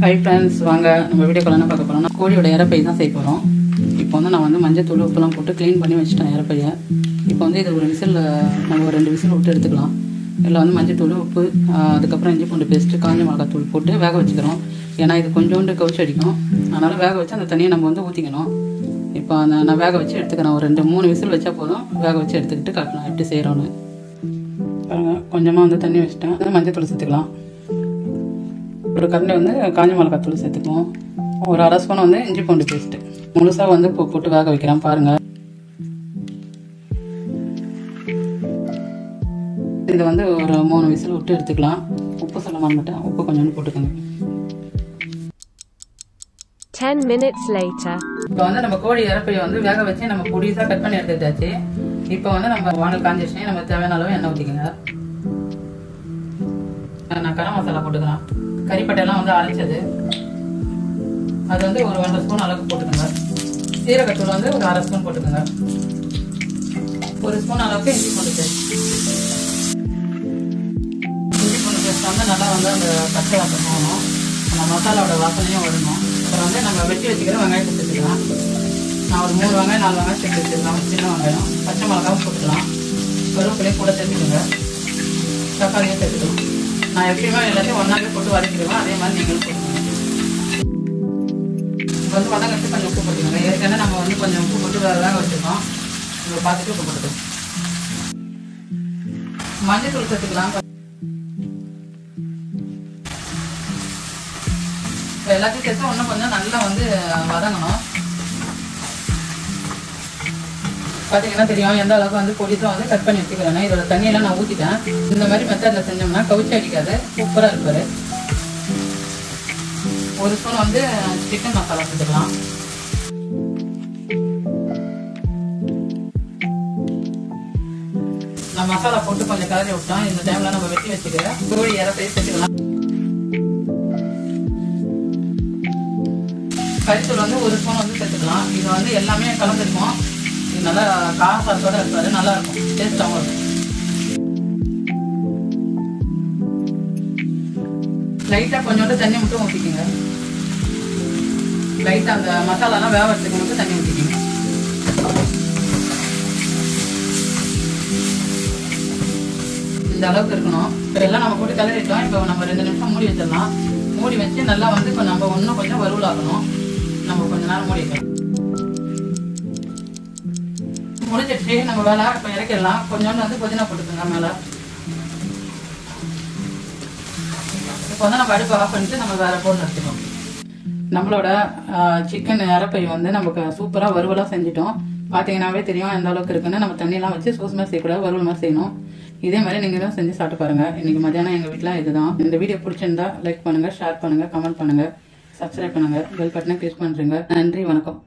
Hi friends, வாங்க நம்ம வீடியோக்குள்ள என்ன பார்க்க போறோம்னா கோழியோட இறப்பை தான் செய்ய போறோம். இப்போ வந்து நான் வந்து மஞ்சள் தூள் உப்புலாம் போட்டு க்ளீன் பண்ணி வச்சிட்டேன் இறப்பைய. இப்போ வந்து இது ஒரு விசில் நம்ம ஒரு 2 விசில் விட்டு எடுத்துக்கலாம். இதில் வந்து மஞ்சள் தூள் உப்பு அதுக்கப்புறம் இஞ்சி பூண்டு பேஸ்ட் காஞ்ச மிளகாய் தூள் போட்டு வேக வச்சுக்கிறோம். ஏன்னா இது கொஞ்சோண்டு கவுச்சி அடிக்கும், அதனால வேக வச்சு அந்த தண்ணியை நம்ம வந்து ஊற்றிக்கணும். இப்போ நான் வேக வச்சு எடுத்துக்கிறேன். ஒரு 2-3 விசில் வச்சா போதும். வேக வச்சு எடுத்துக்கிட்டு காட்டலாம் எப்படி செய்கிறோன்னு. பாருங்கள், கொஞ்சமாக வந்து தண்ணி வச்சுட்டேன். அது மஞ்சள் தூள் சேர்த்துக்கலாம். ஒரு கரண்டி வந்து காஞ்ச மிளகாய் தூள் சேர்த்துக்குவோம். ஒரு அரை ஸ்பூன் வந்து இஞ்சி பூண்டு பேஸ்ட்டு முழுசாக வந்து போட்டு வேக வைக்கிறேன். பாருங்கள், இது வந்து ஒரு 3 விசில் விட்டு எடுத்துக்கலாம். உப்பு சொல்ல மறந்துட்டேன், உப்பு கொஞ்சோண்டு போட்டுக்கோங்க. 10 minutes later. இப்போ வந்து நம்ம கோழி இறப்பையை வந்து வேக வச்சு நம்ம பொடிசாக கட் பண்ணி எடுத்துட்டாச்சு. இப்போ வந்து நம்ம வானல் காஞ்சிச்சு, நம்ம தேவையான அளவு எண்ணெய் ஊற்றிக்கோங்க. நான் கரம் மசாலா போட்டுக்கிறேன். கறிப்பட்டையெல்லாம் வந்து அரைச்சது அது வந்து ஒரு 1.5 ஸ்பூன் அளவுக்கு போட்டுக்கோங்க. சீரகத்தூள் வந்து ஒரு அரை ஸ்பூன் போட்டுக்கோங்க. 1 ஸ்பூன் அளவுக்கு இஞ்சி பூண்டு பேஸ்ட். இஞ்சி பூண்டு பேஸ்ட் வந்து நல்லா வந்து அந்த பச்சை வாசம் போகணும், அந்த மசாலாவோட வாசனையும் வரணும். அப்புறம் வந்து நம்ம வெட்டி வச்சுக்கிற வெங்காயத்தை சேர்த்துக்கலாம். நான் ஒரு 3 வெங்காயம் 4 வெங்காயம் சேர்த்து வச்சுக்கலாம். சின்ன வெங்காயம், பச்சை மிளகாவும் போட்டுக்கலாம். கருவேப்பிலையும் கூட சேர்த்துக்கோங்க. தக்காளியும் சேர்த்துக்கலாம். நான் எப்பயுமே எல்லாத்தையும் ஒன்றாவே போட்டு வதக்கிடுவேன், அதே மாதிரி நீங்களும் போட்டுக்கோங்க. இப்போ வந்து வதங்கிறதுக்கு கொஞ்சம் உப்பு போட்டுக்கோங்க. ஏற்கனவே நம்ம வந்து கொஞ்சம் உப்பு போட்டு வேக வச்சுருக்கோம். இதை பார்த்துட்டு உப்பு போட்டுக்கோங்க. மஞ்சள் தூள் சேர்த்துக்கலாம். இப்போ எல்லாத்தையும் சேர்த்து இன்னும் கொஞ்சம் நல்லா வந்து வதங்கணும். பார்த்தீங்கன்னா தெரியும் எந்த அளவுக்கு வந்து பொடிசாக வந்து கட் பண்ணி வச்சுக்கிறேன்னா. இதோட தண்ணியெல்லாம் நான் ஊற்றிட்டேன். இந்த மாதிரி மெத்தடில் செஞ்சோம்னா கவுச்சி அடிக்காது, சூப்பராக இருப்பாரு. 1 ஸ்பூன் வந்து சிக்கன் மசாலா சேர்த்துக்கலாம். நான் மசாலா போட்டு கொஞ்சம் கலரி விட்டோம். இந்த டைமில் நம்ம வெட்டி வச்சுக்கிறேன் கோழி இறப்பையை சேர்த்துக்கலாம். கறித்தூள் வந்து 1 ஸ்பூன் வந்து சேர்த்துக்கலாம். இது வந்து எல்லாமே கலந்துருக்கும். இது நல்லா காரசாரத்தோட இருப்பாரு, நல்லா இருக்கும், டேஸ்டாகவும் இருக்கும். லைட்டாக கொஞ்சோண்டு தண்ணி மட்டும் ஊற்றிக்கிங்க. லைட்டாக அந்த மசாலாலாம் வேக வச்சுக்க மட்டும் தண்ணி ஊற்றிக்கிங்க. இந்த அளவுக்கு இருக்கணும். இப்போ எல்லாம் நம்ம போட்டு கலரிட்டோம். இப்போ நம்ம 2 நிமிஷம் மூடி வச்சிடலாம். மூடி வச்சு நல்லா வந்து இப்போ நம்ம இன்னும் கொஞ்சம் வறுவலாகணும். நம்ம கொஞ்ச நேரம் மூடி வைக்கலாம். முடிஞ்சிடுச்சு நம்ம வேலை. இப்போ இறக்கிடலாம். கொஞ்சோண்டு வந்து புதினா போட்டுக்கோங்க மேலே. இப்போ வந்து நம்ம அடுப்பு ஆஃப் பண்ணிட்டு நம்ம வேற பொருள் எடுத்துக்கோம். நம்மளோட சிக்கன் இறப்பை வந்து நமக்கு சூப்பராக வறுவலாக செஞ்சிட்டோம். பார்த்தீங்கன்னாவே தெரியும் எந்த அளவுக்கு இருக்குன்னு. நம்ம தண்ணியெல்லாம் வச்சு சோஸ் மாதிரி செய்யக்கூடாது, வறுவல் மாதிரி செய்யணும். இதே மாதிரி நீங்கள் தான் செஞ்சு சாப்பிட்டு பாருங்க. இன்னைக்கு மத்தியானம் எங்கள் வீட்டில் இதுதான். இந்த வீடியோ பிடிச்சிருந்தா லைக் பண்ணுங்க, ஷேர் பண்ணுங்க, கமெண்ட் பண்ணுங்க, சப்ஸ்கிரைப் பண்ணுங்க, பெல் பட்டனை கிளிக் பண்ணுறீங்க. நன்றி, வணக்கம்.